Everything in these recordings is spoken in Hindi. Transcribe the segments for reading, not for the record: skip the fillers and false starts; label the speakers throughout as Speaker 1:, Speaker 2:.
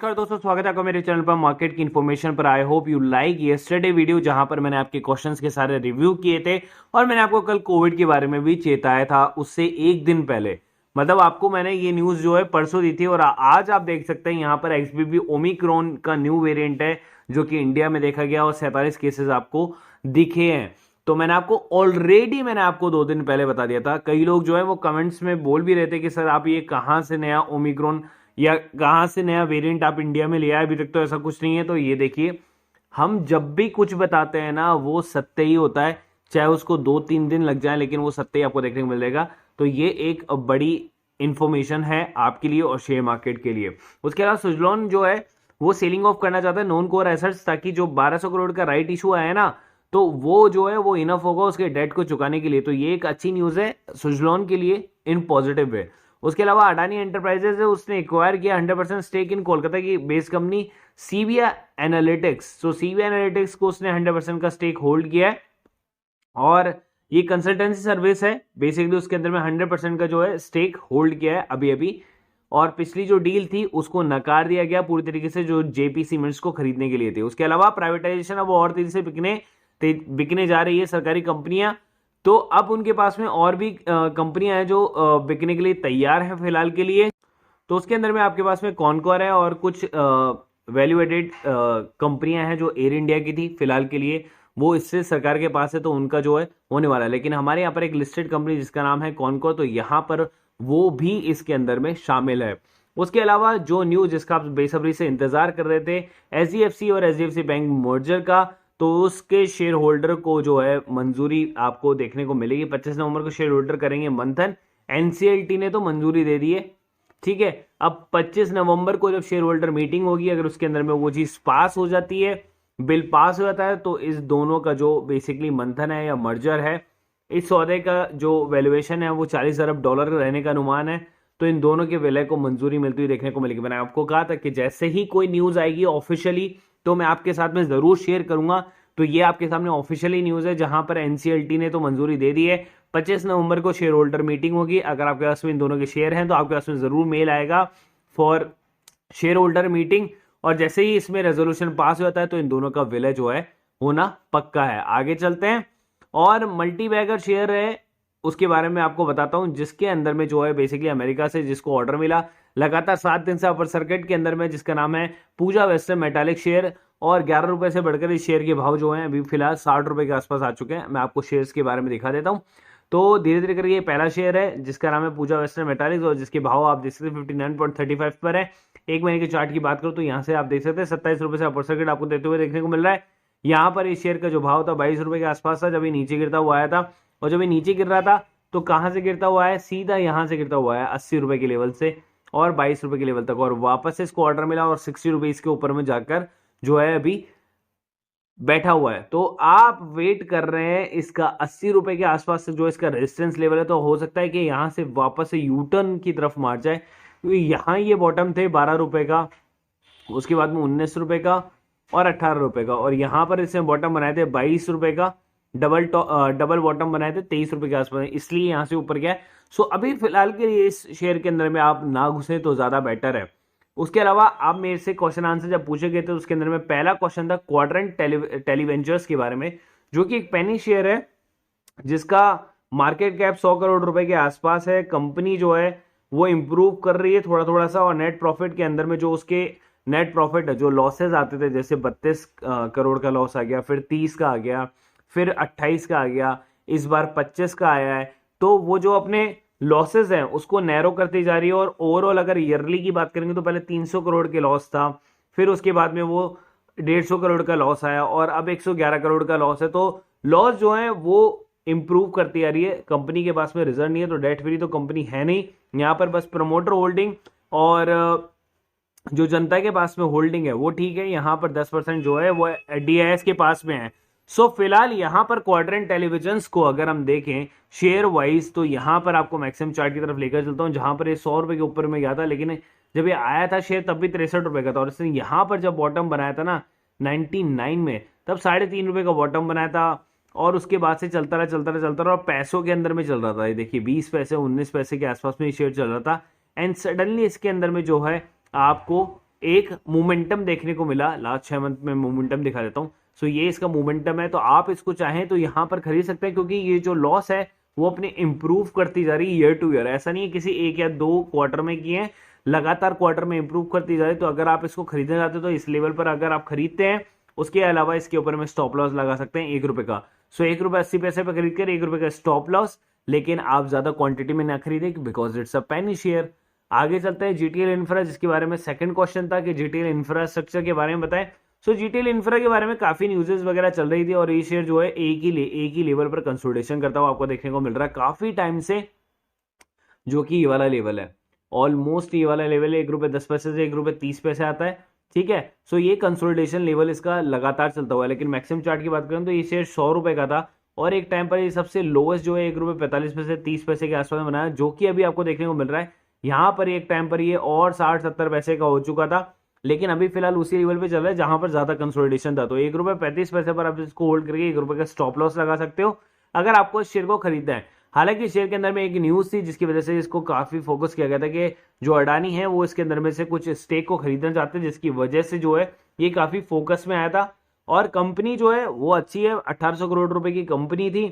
Speaker 1: नमस्कार दोस्तों, स्वागत है आपका मेरे चैनल पर मार्केट की इन्फॉर्मेशन पर। आई hope you like yesterday video जहां पर मैंने आपके क्वेश्चंस के सारे रिव्यू किए थे और मैंने आपको कल कोविड के बारे में भी चेताया था उससे एक दिन पहले। मतलब आपको मैंने ये न्यूज जो है परसों दी थी और आज आप देख सकते हैं यहाँ पर एक्सबीबी ओमिक्रॉन का न्यू वेरिएंट है जो कि इंडिया में देखा गया और 47 केसेस आपको दिखे हैं। तो मैंने आपको 2 दिन पहले बता दिया था। कई लोग जो है वो कमेंट्स में बोल भी रहे थे कि सर आप ये कहाँ से नया ओमिक्रॉन या कहां से नया वेरिएंट आप इंडिया में ले आए, अभी तक तो ऐसा कुछ नहीं है। तो ये देखिए, हम जब भी कुछ बताते हैं ना वो सत्य ही होता है, चाहे उसको 2-3 दिन लग जाए लेकिन वो सत्य ही आपको देखने को मिलेगा। तो ये एक बड़ी इंफॉर्मेशन है आपके लिए और शेयर मार्केट के लिए। उसके अलावा सुजलॉन जो है वो सेलिंग ऑफ करना चाहता है नॉन कोर एसेट्स, ताकि जो 1200 करोड़ का राइट इशू आया है ना, तो वो जो है वो इनफ होगा उसके डेट को चुकाने के लिए। तो ये एक अच्छी न्यूज है सुजलॉन के लिए इन पॉजिटिव वे। उसके अलावा अडानी एंटरप्राइजेज है, उसने एक्वायर किया 100% स्टेक इन कोलकाता की बेस कंपनी सीविया एनालिटिक्स। तो सीविया एनालिटिक्स को उसने 100% का स्टेक होल्ड किया है और ये कंसल्टेंसी सर्विस है बेसिकली। उसके अंदर में 100% का जो है स्टेक होल्ड किया है अभी अभी। और पिछली जो डील थी उसको नकार दिया गया पूरी तरीके से, जो जेपी सीमेंट्स को खरीदने के लिए थे। उसके अलावा प्राइवेटाइजेशन अब और तेजी से बिकने जा रही है सरकारी कंपनियां। तो अब उनके पास में और भी कंपनियां हैं जो बिकने के लिए तैयार हैं फिलहाल के लिए। तो उसके अंदर में आपके पास में कॉनकॉर है और कुछ वैल्यू एडेड कंपनियां हैं जो एयर इंडिया की थी फिलहाल के लिए, वो इससे सरकार के पास है तो उनका जो है होने वाला है। लेकिन हमारे यहाँ पर एक लिस्टेड कंपनी जिसका नाम है कॉनकॉर, तो यहाँ पर वो भी इसके अंदर में शामिल है। उसके अलावा जो न्यूज जिसका आप बेसब्री से इंतजार कर रहे थे, एचडीएफसी और एचडीएफसी बैंक मर्जर का, तो उसके शेयर होल्डर को जो है मंजूरी आपको देखने को मिलेगी। 25 नवंबर को शेयर होल्डर करेंगे मंथन। एनसीएलटी ने तो मंजूरी दे दी है, ठीक है। अब 25 नवंबर को जब शेयर होल्डर मीटिंग होगी, अगर उसके अंदर में वो चीज पास हो जाती है, बिल पास हो जाता है, तो इस दोनों का जो बेसिकली मंथन है या मर्जर है, इस सौदे का जो वैल्यूएशन है वो $40 अरब रहने का अनुमान है। तो इन दोनों के विलय को मंजूरी मिलती हुई देखने को मिलेगी। मैंने आपको कहा था कि जैसे ही कोई न्यूज आएगी ऑफिशियली तो मैं आपके साथ में जरूर शेयर करूंगा। तो ये आपके सामने ऑफिशियली न्यूज है जहां पर एनसीएलटी ने तो मंजूरी दे दी है। 25 नवंबर को शेयर होल्डर मीटिंग होगी। अगर आपके पास में इन दोनों के शेयर हैं तो आपके पास में जरूर मेल आएगा फॉर शेयर होल्डर मीटिंग। और जैसे ही इसमें रेजोल्यूशन पास हो जाता है तो इन दोनों का विलय जो है होना पक्का है। आगे चलते हैं और मल्टीबैगर शेयर है उसके बारे में आपको बताता हूं, जिसके अंदर में जो है बेसिकली अमेरिका से जिसको ऑर्डर मिला लगातार 7 दिन से अपर सर्किट के अंदर में, जिसका नाम है पूजा वेस्टर्न मेटालिक शेयर। और 11 रुपए से बढ़कर इस शेयर के भाव जो हैं अभी फिलहाल 60 रुपए के आसपास आ चुके हैं। मैं आपको शेयर्स के बारे में दिखा देता हूं। तो धीरे धीरे करके ये पहला शेयर है जिसका नाम है पूजा वेस्टर्न मेटालिक्स और जिसके भाव आप देख सकते हैं 59.35 पर है। एक महीने के चार्ट की बात करो तो यहाँ से आप देख सकते हैं 27 रुपए से अपर सर्किट आपको देते हुए देखने को मिल रहा है। यहाँ पर इस शेयर का जो भाव था 22 रुपए के आसपास था जब ये नीचे गिरता हुआ आया था। और जब ये नीचे गिर रहा था तो कहां से गिरता हुआ है, सीधा यहां से गिरता हुआ है 80 रुपए के लेवल से और 22 रुपए के लेवल तक, और वापस से इसको ऑर्डर मिला और 60 रुपए इसके ऊपर में जाकर जो है अभी बैठा हुआ है। तो आप वेट कर रहे हैं इसका 80 रुपए के आसपास से जो इसका रेजिस्टेंस लेवल है, तो हो सकता है कि यहां से वापस से यूटर्न की तरफ मार जाए, क्योंकि यहां ये बॉटम थे 12 रुपए का, उसके बाद में 19 रुपए का और 18 रुपए का, और यहां पर इसने बॉटम बनाए थे 22 रुपए का, डबल बॉटम बनाए थे 23 रुपए के आसपास, इसलिए यहां से ऊपर गया है। सो अभी फिलहाल के लिए इस शेयर के अंदर में आप ना घुसे तो ज्यादा बेटर है। उसके अलावा आप मेरे से क्वेश्चन आंसर जब पूछे गए थे उसके अंदर में पहला क्वेश्चन था क्वाड्रेंट टेलीवेंचर्स के बारे में, जो कि एक पेनी शेयर है जिसका मार्केट कैप 100 करोड़ रुपए के आसपास है। कंपनी जो है वो इंप्रूव कर रही है थोड़ा थोड़ा सा, और नेट प्रॉफिट के अंदर में जो उसके नेट प्रॉफिट है, जो लॉसेज आते थे जैसे 32 करोड़ का लॉस आ गया, फिर 30 का आ गया, फिर 28 का आ गया, इस बार 25 का आया है। तो वो जो अपने लॉसेज हैं उसको नैरो करती जा रही है। और ओवरऑल अगर ईयरली की बात करेंगे तो पहले 300 करोड़ के लॉस था, फिर उसके बाद में वो 150 करोड़ का लॉस आया और अब 111 करोड़ का लॉस है। तो लॉस जो है वो इंप्रूव करती आ रही है। कंपनी के पास में रिजर्व नहीं है, तो डेट फ्री तो कंपनी है नहीं, यहाँ पर बस प्रमोटर होल्डिंग और जो जनता के पास में होल्डिंग है वो ठीक है। यहाँ पर 10% जो है वो डीआईएस के पास में है। सो फिलहाल यहाँ पर क्वाड्रेंट टेलीविजन्स को अगर हम देखें शेयर वाइज, तो यहाँ पर आपको मैक्सिमम चार्ट की तरफ लेकर चलता हूँ, जहां पर ये 100 रुपए के ऊपर में गया था, लेकिन जब ये आया था शेयर तब भी 63 रुपए का था। और इसने यहाँ पर जब बॉटम बनाया था ना 99 में, तब 3.5 रुपए का बॉटम बनाया था और उसके बाद से चलता रहा और पैसों के अंदर में चल रहा था। ये देखिए 20 पैसे 19 पैसे के आसपास में शेयर चल रहा था, एंड सडनली इसके अंदर में जो है आपको एक मोमेंटम देखने को मिला लास्ट 6 मंथ में। मोमेंटम दिखा देता हूँ। सो ये इसका मोमेंटम है, तो आप इसको चाहें तो यहाँ पर खरीद सकते हैं, क्योंकि ये जो लॉस है वो अपने इंप्रूव करती जा रही है ईयर टू ईयर। ऐसा नहीं है किसी एक या दो क्वार्टर में किए हैं, लगातार क्वार्टर में इंप्रूव करती जा रही है। तो अगर आप इसको खरीदना चाहते हो तो इस लेवल पर अगर आप खरीदते हैं, उसके अलावा इसके ऊपर में स्टॉप लॉस लगा सकते हैं 1 रुपए का। सो 1 रुपए 80 पैसे पे खरीद कर 1 रुपए का स्टॉप लॉस, लेकिन आप ज्यादा क्वांटिटी में ना खरीदें because it's a Penney share. आगे चलते हैं जीटीएल इंफ्रा, जिसके बारे में सेकंड क्वेश्चन था कि जीटीएल इंफ्रास्ट्रक्चर के बारे में बताएं। सो जीटीएल इंफ्रा के बारे में काफी न्यूज़ेस वगैरह चल रही थी और ये शेयर जो है एक ही लेवल पर कंसोलिडेशन करता हुआ आपको देखने को मिल रहा है काफी टाइम से, जो कि ये वाला लेवल है। ऑलमोस्ट ये वाला लेवल है 1 रुपए 10 पैसे से 1 रुपए 30 पैसे आता है, ठीक है। सो ये कंसोलिडेशन लेवल इसका लगातार चलता हुआ है। लेकिन मैक्सिमम चार्ट की बात करें तो ये शेयर 100 रुपए का था और एक टाइम पर ये सबसे लोएस्ट जो है 1 रुपए 45 पैसे 30 पैसे के आसपास में बनाया, जो कि अभी आपको देखने को मिल रहा है। यहाँ पर एक टाइम पर ये और 60-70 पैसे का हो चुका था, लेकिन अभी फिलहाल उसी लेवल पे चल रहा है जहां पर ज्यादा कंसोलिडेशन था। तो 1 रुपए 35 पैसे पर आप इसको होल्ड करके 1 रुपए का स्टॉप लॉस लगा सकते हो अगर आपको इस शेयर को खरीदना है। हालांकि शेयर के अंदर में एक न्यूज थी जिसकी वजह से इसको काफी फोकस किया गया था कि जो अडानी है वो इसके अंदर में से कुछ स्टेक को खरीदना चाहते हैं, जिसकी वजह से जो है ये काफी फोकस में आया था। और कंपनी जो है वो अच्छी है, 1800 करोड़ रुपए की कंपनी थी,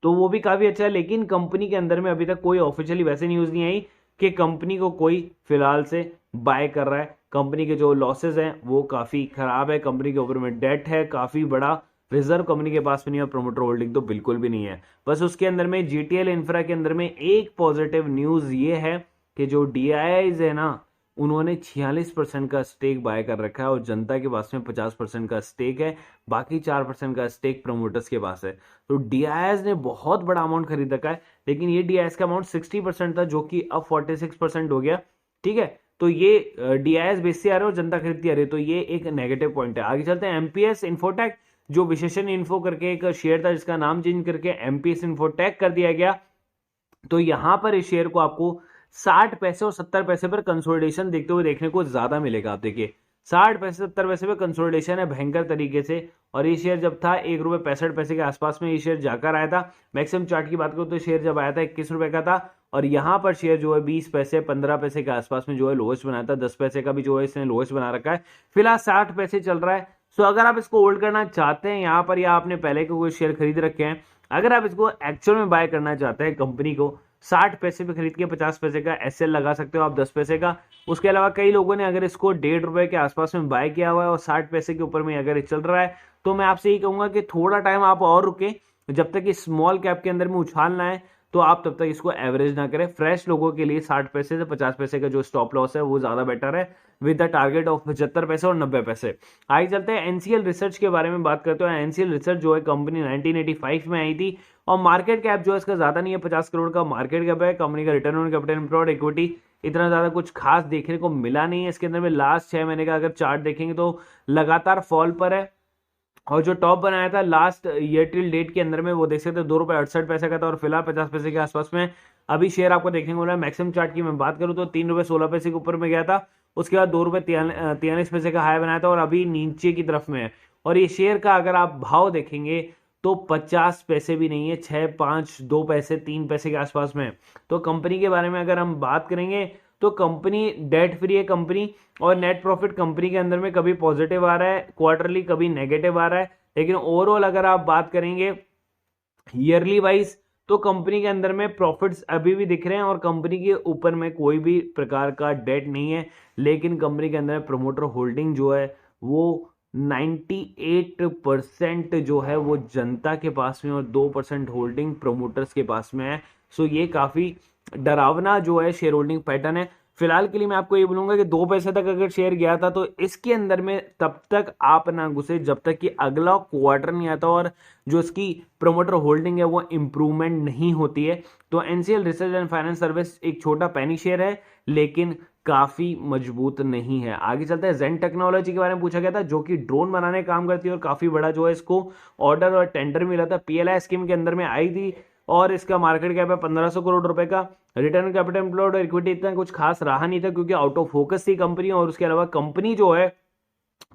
Speaker 1: तो वो भी काफी अच्छा है। लेकिन कंपनी के अंदर में अभी तक कोई ऑफिशियली वैसे न्यूज नहीं आई कि कंपनी को कोई फिलहाल से बाय कर रहा है। कंपनी के जो लॉसेस हैं वो काफी खराब है, कंपनी के ऊपर में डेट है काफी बड़ा, रिजर्व कंपनी के पास में नहीं है, प्रमोटर होल्डिंग तो बिल्कुल भी नहीं है। बस उसके अंदर में जीटीएल इंफ्रा के अंदर में एक पॉजिटिव न्यूज ये है कि जो डीआईआईज है ना, उन्होंने 46% का स्टेक बाय कर रखा है और जनता के पास में 50% का स्टेक है, बाकी 4% का स्टेक प्रमोटर्स के पास है। तो डीआईआईज ने बहुत बड़ा अमाउंट खरीद रखा है, लेकिन ये डीआईआईज का अमाउंट 60% था जो कि अब 46% हो गया, ठीक है। तो ये डीआईआईज बेचते आ रहे और जनता खरीदती आ रही है, तो ये एक नेगेटिव पॉइंट है। आगे चलते हैं एमपीएस इन्फोटेक, जो विशेषण इन्फो करके एक शेयर था जिसका नाम चेंज करके एमपीएस इन्फोटेक कर दिया गया। तो यहां पर इस शेयर को आपको 60 पैसे और 70 पैसे पर कंसोलिडेशन देखते हुए देखने को ज्यादा मिलेगा। आप देखिए 60 पैसे 70 पैसे पे कंसोलिडेशन है भयंकर तरीके से, और ये शेयर जब था 1 रुपए 65 पैसे के आसपास में ये शेयर जाकर आया था। मैक्सिमम चार्ट की बात करूं तो शेयर जब आया था 21 रुपए का था, और यहाँ पर शेयर जो है 20 पैसे 15 पैसे के आसपास में जो है लोएस्ट बनाया था। 10 पैसे का भी जो है इसने लोएस्ट बना रखा है, फिलहाल 60 पैसे चल रहा है। सो अगर आप इसको होल्ड करना चाहते हैं यहाँ पर, या आपने पहले के कोई शेयर खरीद रखे हैं, अगर आप इसको एक्चुअल में बाय करना चाहते हैं कंपनी को, 60 पैसे पे खरीद के 50 पैसे का एसएल लगा सकते हो आप 10 पैसे का। उसके अलावा कई लोगों ने अगर इसको 1.5 रुपए के आसपास में बाय किया हुआ है और 60 पैसे के ऊपर में अगर चल रहा है, तो मैं आपसे यही कहूंगा कि थोड़ा टाइम आप और रुके, जब तक इस स्मॉल कैप के अंदर में उछाल ना है तो आप तब तक इसको एवरेज ना करें। फ्रेश लोगों के लिए 60 पैसे से 50 पैसे का जो स्टॉप लॉस है वो ज्यादा बेटर है, विद द टारगेट ऑफ 75 पैसे और 90 पैसे। आगे चलते हैं एनसीएल रिसर्च के बारे में बात करते हैं। एनसीएल रिसर्च जो है कंपनी 1985 में आई थी और मार्केट कैप जो है इसका ज्यादा नहीं है, 50 करोड़ का मार्केट कैप है। कंपनी का return on capital employed equity इतना ज्यादा कुछ खास देखने को मिला नहीं है इसके अंदर में। लास्ट 6 महीने का अगर चार्ट देखेंगे तो लगातार फॉल पर है, और जो टॉप बनाया था लास्ट ईयर टिल डेट के अंदर में वो देख सकते हैं 2 रुपए 68 पैसे का था, और फिलहाल 50 पैसे के आसपास में अभी शेयर आपको देखने को मिला है। मैक्सिमम चार्ट की मैं बात करूं तो 3 रुपए 16 पैसे के ऊपर में गया था, उसके बाद 2 रुपए 43 पैसे का हाई बनाया था और अभी नीचे की तरफ में है। और ये शेयर का अगर आप भाव देखेंगे तो 50 पैसे भी नहीं है, 6 5 2 पैसे 3 पैसे के आसपास में है। तो कंपनी के बारे में अगर हम बात करेंगे तो कंपनी डेट फ्री है कंपनी, और नेट प्रॉफिट कंपनी के अंदर में कभी पॉजिटिव आ रहा है क्वार्टरली, कभी नेगेटिव आ रहा है। लेकिन ओवरऑल अगर आप बात करेंगे ईयरली वाइज तो कंपनी के अंदर में प्रॉफिट्स अभी भी दिख रहे हैं और कंपनी के ऊपर में कोई भी प्रकार का डेट नहीं है। लेकिन कंपनी के अंदर प्रमोटर होल्डिंग जो है वो 98% जो है वो जनता के पास में और 2% होल्डिंग प्रमोटर्स के पास में है। सो ये काफी डरावना जो है शेयर होल्डिंग पैटर्न है। फिलहाल के लिए मैं आपको ये बोलूंगा कि 2 पैसे तक अगर शेयर गया था तो इसके अंदर में तब तक आप ना घुसे जब तक कि अगला क्वार्टर नहीं आता और जो इसकी प्रमोटर होल्डिंग है वो इंप्रूवमेंट नहीं होती है। तो NCL research and finance service एक छोटा पैनी शेयर है लेकिन काफी मजबूत नहीं है। आगे चलते हैं जेन टेक्नोलॉजी के बारे में पूछा गया था, जो कि ड्रोन बनाने का काम करती है और काफी बड़ा जो है इसको ऑर्डर और टेंडर मिला था, पीएलआई स्कीम के अंदर में आई थी और इसका मार्केट कैप है 1500 करोड़ रुपए का। रिटर्न कैपिटल एम्प्लॉयड और इक्विटी इतना कुछ खास रहा नहीं था क्योंकि आउट ऑफ फोकस थी कंपनी, और उसके अलावा कंपनी जो है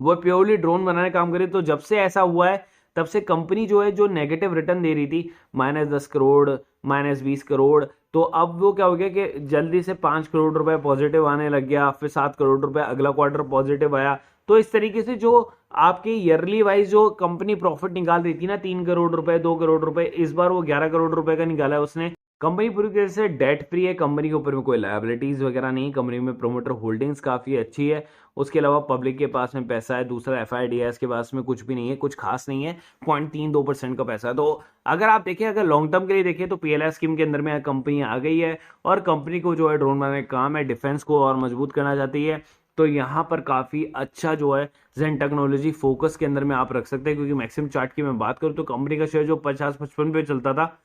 Speaker 1: वो प्योरली ड्रोन बनाने का काम करे। तो जब से ऐसा हुआ है तब से कंपनी जो है जो नेगेटिव रिटर्न दे रही थी -10 करोड़ -20 करोड़, तो अब वो क्या हो गया कि जल्दी से 5 करोड़ रुपए पॉजिटिव आने लग गया, फिर 7 करोड़ रुपए अगला क्वार्टर पॉजिटिव आया। तो इस तरीके से जो आपके ईयरली वाइज जो कंपनी प्रॉफिट निकाल रही थी ना 3 करोड़ रुपए 2 करोड़ रुपए, इस बार वो 11 करोड़ रुपए का निकाला है उसने। कंपनी पूरी तरह से डेट फ्री है, कंपनी के ऊपर में कोई लायबिलिटीज वगैरह नहीं, कंपनी में प्रोमोटर होल्डिंग्स काफी अच्छी है। उसके अलावा पब्लिक के पास में पैसा है, दूसरा एफआईडीएस के पास में कुछ भी नहीं है, कुछ खास नहीं है, 0.32% का पैसा है। तो अगर आप देखें, अगर लॉन्ग टर्म के लिए देखें तो पीएलआई स्कीम के अंदर में कंपनी आ गई है और कंपनी को जो है ड्रोन बनाने का काम है, डिफेंस को और मजबूत करना चाहती है। तो यहाँ पर काफी अच्छा जो है जेन टेक्नोलॉजी फोकस के अंदर में आप रख सकते हैं, क्योंकि मैक्सिमम चार्ट की मैं बात करूं तो कंपनी का शेयर जो 50-55 पे चलता था,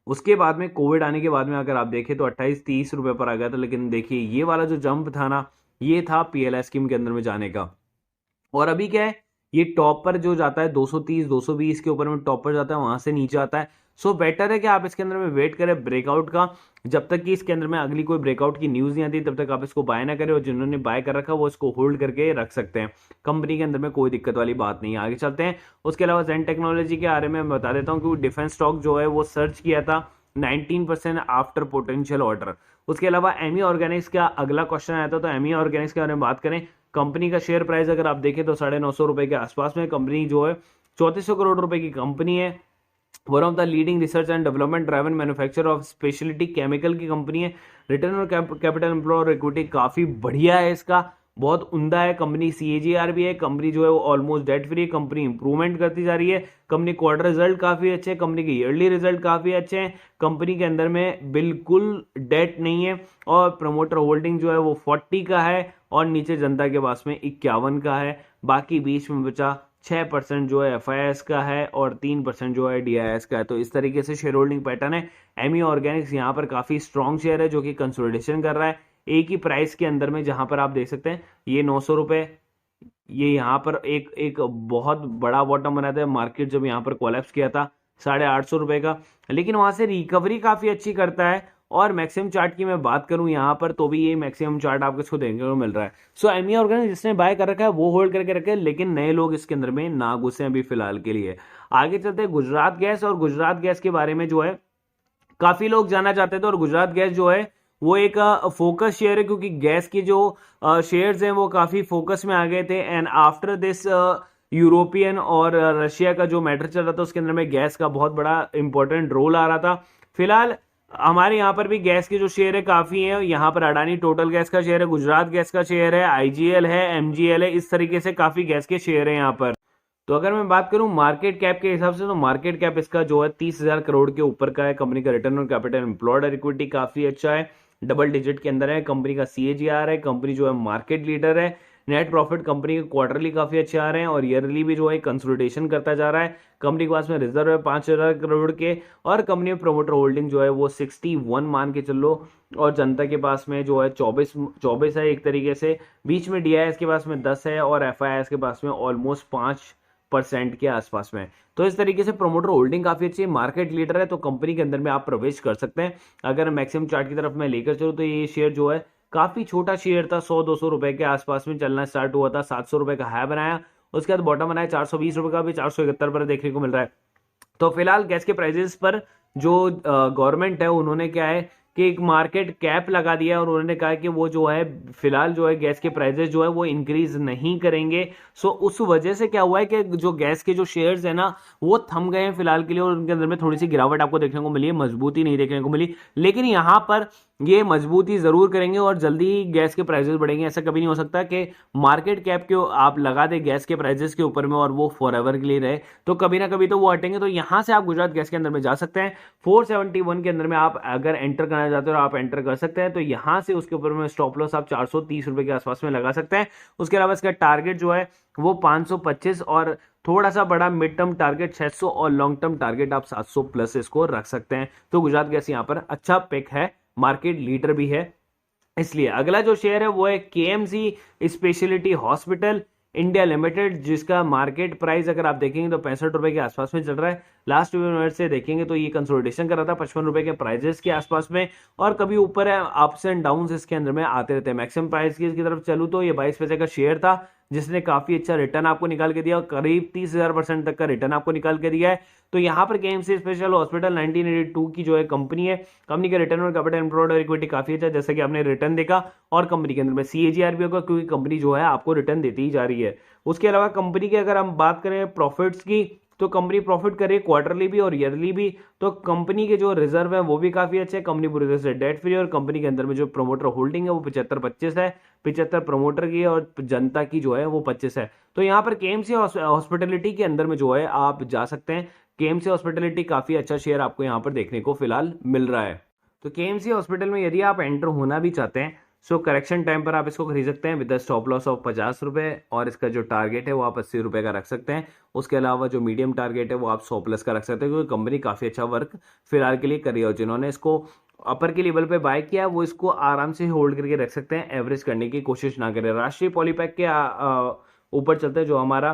Speaker 1: उसके बाद में कोविड आने के बाद में अगर आप देखें तो 28-30 रुपए पर आ गया था। लेकिन देखिए ये वाला जो जंप था ना, ये था पीएलआई स्कीम के अंदर में जाने का। और अभी क्या है, ये टॉप पर जो जाता है 230 220 के ऊपर में टॉप पर जाता है, वहां से नीचे आता है। सो बेटर है कि आप इसके अंदर में वेट करें ब्रेकआउट का। जब तक कि इसके अंदर में अगली कोई ब्रेकआउट की न्यूज नहीं आती तब तक आप इसको बाय ना करें, और जिन्होंने बाय कर रखा वो इसको होल्ड करके रख सकते हैं। कंपनी के अंदर में कोई दिक्कत वाली बात नहीं है। आगे चलते हैं। उसके अलावा जेन टेक्नोलॉजी के बारे में बता देता हूँ कि डिफेंस स्टॉक जो है वो सर्च किया था 19% आफ्टर पोटेंशियल ऑर्डर। उसके अलावा एमी ऑर्गेनिक्स का अगला क्वेश्चन आया था, तो एमी ऑर्गेनिक्स के बारे में बात करें। कंपनी का शेयर प्राइस अगर आप देखें तो 950 रुपए के आसपास में, कंपनी जो है 3400 करोड़ रुपए की कंपनी है। One of the leading research and development driven manufacturer of speciality chemical की कंपनी है। रिटर्न और कैपिटल एम्प्लॉय और इक्विटी काफी बढ़िया है इसका, बहुत उम्दा है। कंपनी सीएजीआर भी है, कंपनी जो है वो ऑलमोस्ट डेट फ्री है, कंपनी इंप्रूवमेंट करती जा रही है। कंपनी क्वार्टर रिजल्ट काफी अच्छे हैं, कंपनी के ईयरली रिजल्ट काफी अच्छे हैं, कंपनी के अंदर में बिल्कुल डेट नहीं है, और प्रमोटर होल्डिंग जो है वो 40 का है, और नीचे जनता के पास में 51 का है। बाकी बीच में बचा 6% जो है एफआईएस का है और 3% जो है डीआईएस का है। तो इस तरीके से शेयर होल्डिंग पैटर्न है। एमी ऑर्गेनिक्स यहाँ पर काफी स्ट्रॉन्ग शेयर है जो कि कंसोलिडेशन कर रहा है एक ही प्राइस के अंदर में, जहां पर आप देख सकते हैं ये 900 रुपए, ये यहाँ पर एक एक बहुत बड़ा बॉटम बना था मार्केट जब यहाँ पर कोलैप्स किया था 850 रुपए का, लेकिन वहां से रिकवरी काफी अच्छी करता है। और मैक्सिमम चार्ट की मैं बात करूं यहाँ पर तो भी ये मैक्सिमम चार्ट आपको इसको देखने को मिल रहा है। सो एमी ऑर्गेनिक जिसने बाय कर रखा है वो होल्ड करके रखे, लेकिन नए लोग इसके अंदर में ना घुसे अभी फिलहाल के लिए। आगे चलते हैं गुजरात गैस, और गुजरात गैस के बारे में जो है काफी लोग जानना चाहते थे, और गुजरात गैस जो है वो एक फोकस शेयर है, क्योंकि गैस की जो शेयर्स हैं वो काफी फोकस में आ गए थे। एंड आफ्टर दिस यूरोपियन और रशिया का जो मैटर चल रहा था उसके अंदर में गैस का बहुत बड़ा इंपॉर्टेंट रोल आ रहा था। फिलहाल हमारे यहाँ पर भी गैस के जो शेयर है काफी है। यहाँ पर अडानी टोटल गैस का शेयर है, गुजरात गैस का शेयर है, आईजीएल है, एमजीएल है, इस तरीके से काफी गैस के शेयर है यहाँ पर। तो अगर मैं बात करूं मार्केट कैप के हिसाब से, तो मार्केट कैप इसका जो है 30,000 करोड़ के ऊपर का है। कंपनी का रिटर्न ऑन कैपिटल एम्प्लॉयड और इक्विटी काफी अच्छा है, डबल डिजिट के अंदर है। कंपनी का सीएजीआर है, कंपनी जो है मार्केट लीडर है। नेट प्रॉफिट कंपनी के क्वार्टरली काफी अच्छे आ रहे हैं, और ईयरली भी जो है कंसोलिडेशन करता जा रहा है। कंपनी के पास में रिजर्व है 5,000 करोड़ के, और कंपनी में प्रोमोटर होल्डिंग जो है वो 61 मान के चल लो, और जनता के पास में जो है 24 है एक तरीके से। बीच में डीआईएस के पास में 10 है, और एफआईएस के पास में ऑलमोस्ट 5% के आसपास में। तो इस तरीके से प्रोमोटर होल्डिंग काफी अच्छी है, मार्केट लीडर है, तो कंपनी के अंदर में आप प्रवेश कर सकते हैं। अगर मैक्सिमम चार्ट की तरफ मैं लेकर चलूँ तो ये शेयर जो है काफी छोटा शेयर था, 100-200 रुपए के आसपास में चलना स्टार्ट हुआ था, 700 रुपए का हाई बनाया, उसके बाद बॉटम बनाया 420 रुपए का, भी 471 पर देखने को मिल रहा है। तो फिलहाल गैस के प्राइसेस पर जो गवर्नमेंट है उन्होंने क्या है कि एक मार्केट कैप लगा दिया, और उन्होंने कहा कि वो जो है फिलहाल जो है गैस के प्राइसेस जो है वो इंक्रीज नहीं करेंगे। सो उस वजह से क्या हुआ है कि जो गैस के जो शेयर्स है ना वो थम गए हैं फिलहाल के लिए, और उनके अंदर में थोड़ी सी गिरावट आपको देखने को मिली है, मजबूती नहीं देखने को मिली। लेकिन यहाँ पर ये मजबूती जरूर करेंगे और जल्दी ही गैस के प्राइसेस बढ़ेंगे। ऐसा कभी नहीं हो सकता कि मार्केट कैप के आप लगा दे गैस के प्राइसेस के ऊपर में और वो फॉर एवर के लिए रहे, तो कभी ना कभी तो वो हटेंगे। तो यहां से आप गुजरात गैस के अंदर में जा सकते हैं। 471 के अंदर में आप अगर एंटर करना चाहते हो आप एंटर कर सकते हैं। तो यहां से उसके ऊपर में स्टॉप लॉस आप 430 रुपए के आसपास में लगा सकते हैं। उसके अलावा इसका टारगेट जो है वो 525, और थोड़ा सा बड़ा मिड टर्म टारगेट 600, और लॉन्ग टर्म टारगेट आप 700 प्लस इसको रख सकते हैं। तो गुजरात गैस यहाँ पर अच्छा पिक है, मार्केट लीडर भी है इसलिए। अगला जो शेयर है वो है KMC speciality hospital India limited, जिसका मार्केट प्राइस अगर आप देखेंगे तो 65 रुपए के आसपास में चल रहा है। लास्ट मिनट से देखेंगे तो ये कंसोलिडेशन कर रहा था 55 रुपए के प्राइजेस के आसपास में, और कभी ऊपर है, अप्स एंड डाउन इसके अंदर में आते रहते हैं। मैक्सिमम प्राइस की तरफ चलूँ तो ये 22 पैसे का शेयर था, जिसने काफी अच्छा रिटर्न आपको निकाल के दिया और करीब 30,000% तक का रिटर्न आपको निकाल के दिया है। तो यहाँ पर केएमसी स्पेशल हॉस्पिटल 1982 की जो है कंपनी है, कंपनी का रिटर्न और कैपिटल एम्प्लॉयड और इक्विटी काफी अच्छा, जैसा कि आपने रिटर्न देखा, और कंपनी के अंदर में सीएजीआर भी होगा क्योंकि कंपनी जो है आपको रिटर्न देती ही जा रही है। उसके अलावा कंपनी की अगर हम बात करें प्रॉफिट्स की, तो कंपनी प्रॉफिट कर रही है क्वार्टरली भी और ईयरली भी। तो कंपनी के जो रिजर्व है वो भी काफी अच्छे हैं, कंपनी पूरी तरह से डेट फ्री, और कंपनी के अंदर में जो प्रोमोटर होल्डिंग है वो 75-25 है, 75 प्रमोटर की है और जनता की जो है वो 25 है। तो यहाँ पर केएमसी हॉस्पिटलिटी के अंदर में जो है आप जा सकते हैं। केएमसी हॉस्पिटलिटी काफी अच्छा शेयर आपको यहाँ पर देखने को फिलहाल मिल रहा है। तो केएमसी हॉस्पिटल में यदि आप एंटर होना भी चाहते हैं, सो करेक्शन टाइम पर आप इसको खरीद सकते हैं विद स्टॉप लॉस ऑफ 50 रुपए, और इसका जो टारगेट है वो आप 80 रुपए का रख सकते हैं। उसके अलावा जो मीडियम टारगेट है वो आप 100 प्लस का रख सकते हैं, क्योंकि कंपनी काफी अच्छा वर्क फिलहाल के लिए कर रही है, और जिन्होंने इसको अपर के लेवल पे बाय किया वो इसको आराम से होल्ड करके रख सकते हैं, एवरेज करने की कोशिश ना करें। राष्ट्रीय पॉलीपैक के ऊपर चलते हैं, जो हमारा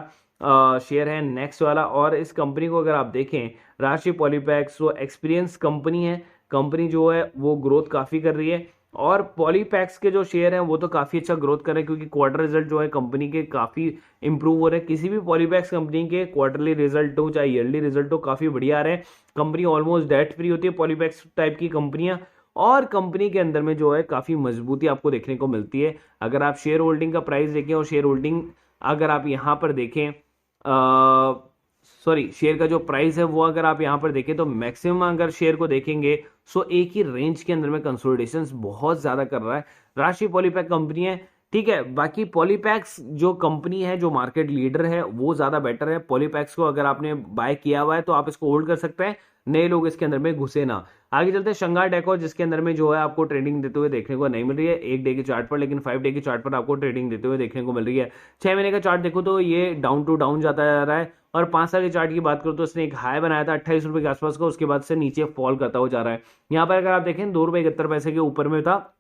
Speaker 1: शेयर है नेक्स्ट वाला, और इस कंपनी को अगर आप देखें, राष्ट्रीय पॉलीपैक्स वो एक्सपीरियंस कंपनी है, कंपनी जो है वो ग्रोथ काफी कर रही है, और पॉलीपैक्स के जो शेयर हैं वो तो काफी अच्छा ग्रोथ कर रहे हैं, क्योंकि क्वार्टर रिजल्ट जो है कंपनी के काफी इंप्रूव हो रहे हैं। किसी भी पॉलीपैक्स कंपनी के क्वार्टरली रिजल्ट हो चाहे ईयरली रिजल्ट हो काफी बढ़िया आ रहे हैं। कंपनी ऑलमोस्ट डेट फ्री होती है पॉलीपैक्स टाइप की कंपनियां, और कंपनी के अंदर में जो है काफी मजबूती आपको देखने को मिलती है। अगर आप शेयर होल्डिंग का प्राइस देखें, और शेयर होल्डिंग अगर आप यहाँ पर देखें, सॉरी शेयर का जो प्राइस है वो अगर आप यहां पर देखें, तो मैक्सिमम अगर शेयर को देखेंगे सो एक ही रेंज के अंदर में कंसोलिडेशन बहुत ज्यादा कर रहा है। राष्ट्रीय पॉलीपैक कंपनी है, ठीक है। बाकी पॉलीपैक्स जो कंपनी है, जो मार्केट लीडर है, वो ज्यादा बेटर है। पॉलीपैक्स को अगर आपने बाय किया हुआ है तो आप इसको होल्ड कर सकते हैं, नए लोग इसके अंदर में घुसे ना। आगे चलते हैं शंघाई डेकोर, जिसके अंदर में जो है आपको ट्रेडिंग देते हुए देखने को नहीं मिल रही है एक डे के चार्ट पर, लेकिन 5 डे के चार्ट पर आपको ट्रेडिंग देते हुए देखने को मिल रही है। 6 महीने का चार्ट देखो तो ये डाउन टू डाउन जाता जा रहा है, और 5 साल के चार्ट की बात करो तो इसने एक हाई बनाया था 28 रुपए के आसपास का, उसके बाद से नीचे फॉल करता हुआ जा रहा है। यहाँ पर अगर आप देखें 2 रुपए 71 पैसे के ऊपर में था,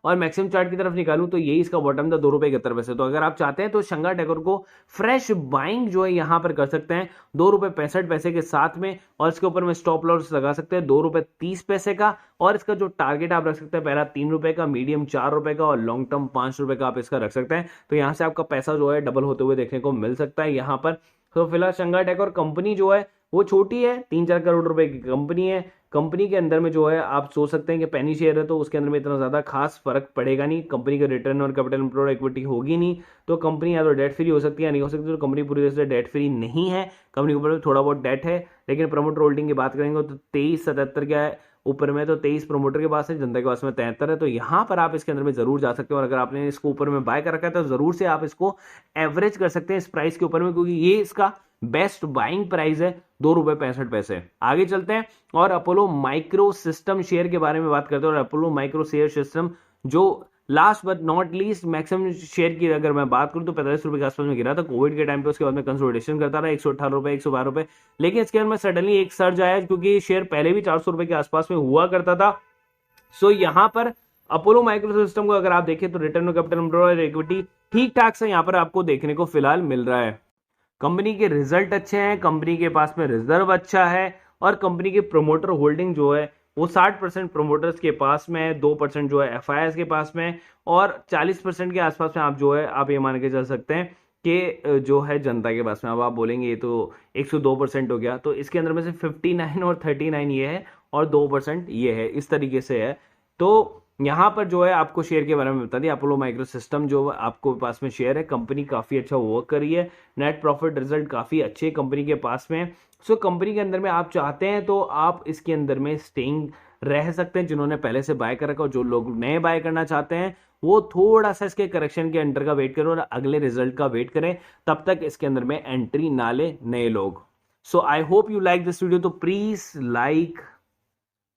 Speaker 1: और मैक्सिमम चार्ट की तरफ निकालूं तो यही इसका बॉटम था 2 रुपए 71 पैसे। तो अगर आप चाहते हैं तो शंघाई डेकोर को फ्रेश बाइंग जो है यहां पर कर सकते हैं 2 रुपए 65 पैसे के साथ में, और इसके ऊपर में स्टॉप लॉस लगा सकते हैं 2 रुपए 30 पैसे का, और इसका जो टारगेट आप रख सकते हैं पहला 3 रुपए का, मीडियम 4 रुपए का, और लॉन्ग टर्म 5 रुपए का आप इसका रख सकते हैं। तो यहां से आपका पैसा जो है डबल होते हुए देखने को मिल सकता है यहां पर। तो फिलहाल शंघाई डेकोर कंपनी जो है वो छोटी है, 3-4 करोड़ रुपए की कंपनी है। कंपनी के अंदर में जो है आप सोच सकते हैं कि पेनी शेयर है तो उसके अंदर में इतना ज्यादा खास फर्क पड़ेगा नहीं, कंपनी का रिटर्न और कैपिटल एम्प्लॉयड इक्विटी होगी नहीं, तो कंपनी या तो डेट फ्री हो सकती है या नहीं हो सकती। तो कंपनी पूरी तरह से डेट फ्री नहीं है, कंपनी के ऊपर थोड़ा बहुत डेट है, लेकिन प्रमोटर होल्डिंग की बात करेंगे तो 2377 क्या है ऊपर में, तो 23 प्रमोटर के पास है, जनता के पास में 73 है। तो यहां पर आप इसके अंदर में जरूर जा सकते हो, और अगर आपने इसको ऊपर में बाय कर रखा है तो जरूर से आप इसको एवरेज कर सकते हैं इस प्राइस के ऊपर में, क्योंकि ये इसका बेस्ट बाइंग प्राइस है 2 रुपए 65 पैसे। आगे चलते हैं और अपोलो माइक्रो सिस्टम शेयर के बारे में बात करते हैं। और अपोलो माइक्रो शेयर सिस्टम जो last but not least maximum share की अगर मैं बात करूं तो 45 रुपए के आसपास में गिरा था कोविड के टाइम पे, उसके बाद में कंसोलिडेशन करता रहा 118 रुपए 112 रुपए, लेकिन इसके अंदर में सडनली एक सर्ज आया क्योंकि शेयर पहले भी 400 रुपए के आसपास में हुआ करता था। सो यहां पर अपोलो माइक्रो सिस्टम को अगर आप देखें तो return on capital employed equity ठीक ठाक से यहां पर आपको देखने को फिलहाल मिल रहा है। कंपनी के रिजल्ट अच्छे हैं, कंपनी के पास में रिजर्व अच्छा है, और कंपनी की प्रमोटर होल्डिंग जो है वो 60% प्रमोटर्स के पास में है, 2% जो है एफआईआईस के पास में, और 40% के आसपास में आप जो है आप ये मान के चल सकते हैं कि जो है जनता के पास में। अब आप बोलेंगे ये तो 102% हो गया, तो इसके अंदर में से 59 और 39 ये है और 2% ये है, इस तरीके से है। तो यहाँ पर जो है आपको शेयर के बारे में बता दिया, अपोलो माइक्रो सिस्टम जो आपको पास में शेयर है, कंपनी काफी अच्छा वर्क कर रही है, नेट प्रॉफिट रिजल्ट काफी अच्छे कंपनी के पास में। सो कंपनी के अंदर में आप चाहते हैं तो आप इसके अंदर में स्टेइंग रह सकते हैं, जिन्होंने पहले से बाय कर रखा हो। जो लोग नए बाय करना चाहते हैं वो थोड़ा सा इसके करेक्शन के अंडर का वेट करें और अगले रिजल्ट का वेट करें, तब तक इसके अंदर में एंट्री ना ले नए लोग। So I hope you like this video, तो प्लीज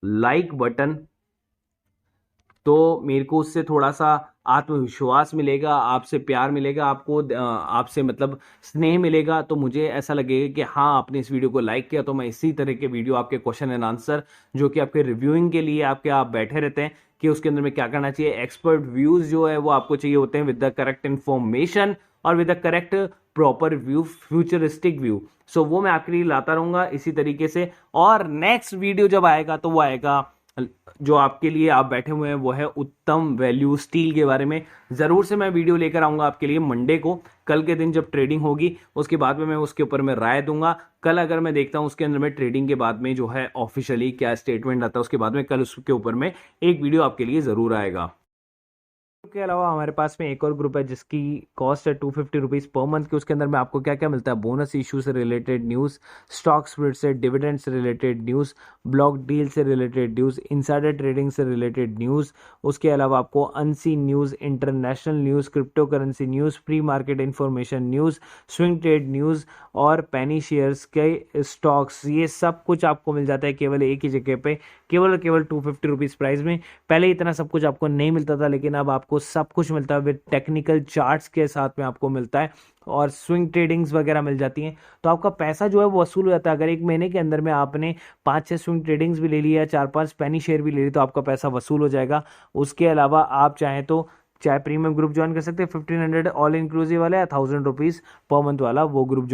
Speaker 1: लाइक बटन, तो मेरे को उससे थोड़ा सा आत्मविश्वास मिलेगा, आपसे प्यार मिलेगा, आपको आपसे मतलब स्नेह मिलेगा, तो मुझे ऐसा लगेगा कि हाँ आपने इस वीडियो को लाइक किया। तो मैं इसी तरह के वीडियो आपके क्वेश्चन एंड आंसर जो कि आपके रिव्यूइंग के लिए आपके आप बैठे रहते हैं कि उसके अंदर में क्या करना चाहिए, एक्सपर्ट व्यूज जो है वो आपको चाहिए होते हैं विद द करेक्ट इन्फॉर्मेशन और with the correct proper view, futuristic view. So वो मैं आपके लिए लाता रहूंगा इसी तरीके से। और नेक्स्ट वीडियो जब आएगा तो वो आएगा जो आपके लिए आप बैठे हुए हैं वो है उत्तम वैल्यू स्टील के बारे में। ज़रूर से मैं वीडियो लेकर आऊँगा आपके लिए मंडे को, कल के दिन जब ट्रेडिंग होगी उसके बाद में मैं उसके ऊपर में राय दूंगा। कल अगर मैं देखता हूं उसके अंदर में ट्रेडिंग के बाद में जो है ऑफिशियली क्या स्टेटमेंट आता है उसके बाद में कल उसके ऊपर में एक वीडियो आपके लिए ज़रूर आएगा। के अलावा हमारे पास में एक और ग्रुप है जिसकी कॉस्ट है 250 रुपीज़ पर मंथ की। उसके अंदर में आपको क्या क्या मिलता है, बोनस इशू से रिलेटेड न्यूज़, स्टॉक स्प्लिट से, डिविडेंड से रिलेटेड न्यूज़, ब्लॉक डील से रिलेटेड न्यूज़, इनसाइडर ट्रेडिंग से रिलेटेड न्यूज़। उसके अलावा आपको unseen news, international news, crypto currency news, pre market information news, swing trade news और पेनी शेयर्स के स्टॉक्स, ये सब कुछ आपको मिल जाता है केवल एक ही जगह पे, केवल 250 रुपीज़ प्राइस में। पहले इतना सब कुछ आपको नहीं मिलता था, लेकिन अब आपको सब कुछ मिलता है विद टेक्निकल चार्ट्स के साथ में आपको मिलता है और स्विंग ट्रेडिंग्स वगैरह मिल जाती हैं। तो आपका पैसा जो है वो वसूल हो जाता है। अगर एक महीने के अंदर में आपने 5-6 स्विंग ट्रेडिंग्स भी ले लिया, 4-5 पेनी शेयर भी ले ली, तो आपका पैसा वसूल हो जाएगा। उसके अलावा आप चाहें तो चाहे प्रीमियम ग्रुप ज्वाइन कर सकते हैं 1500 ऑल इंक्लूसिव वाला या 1000 रुपीज़ पर मंथ वाला वो ग्रुप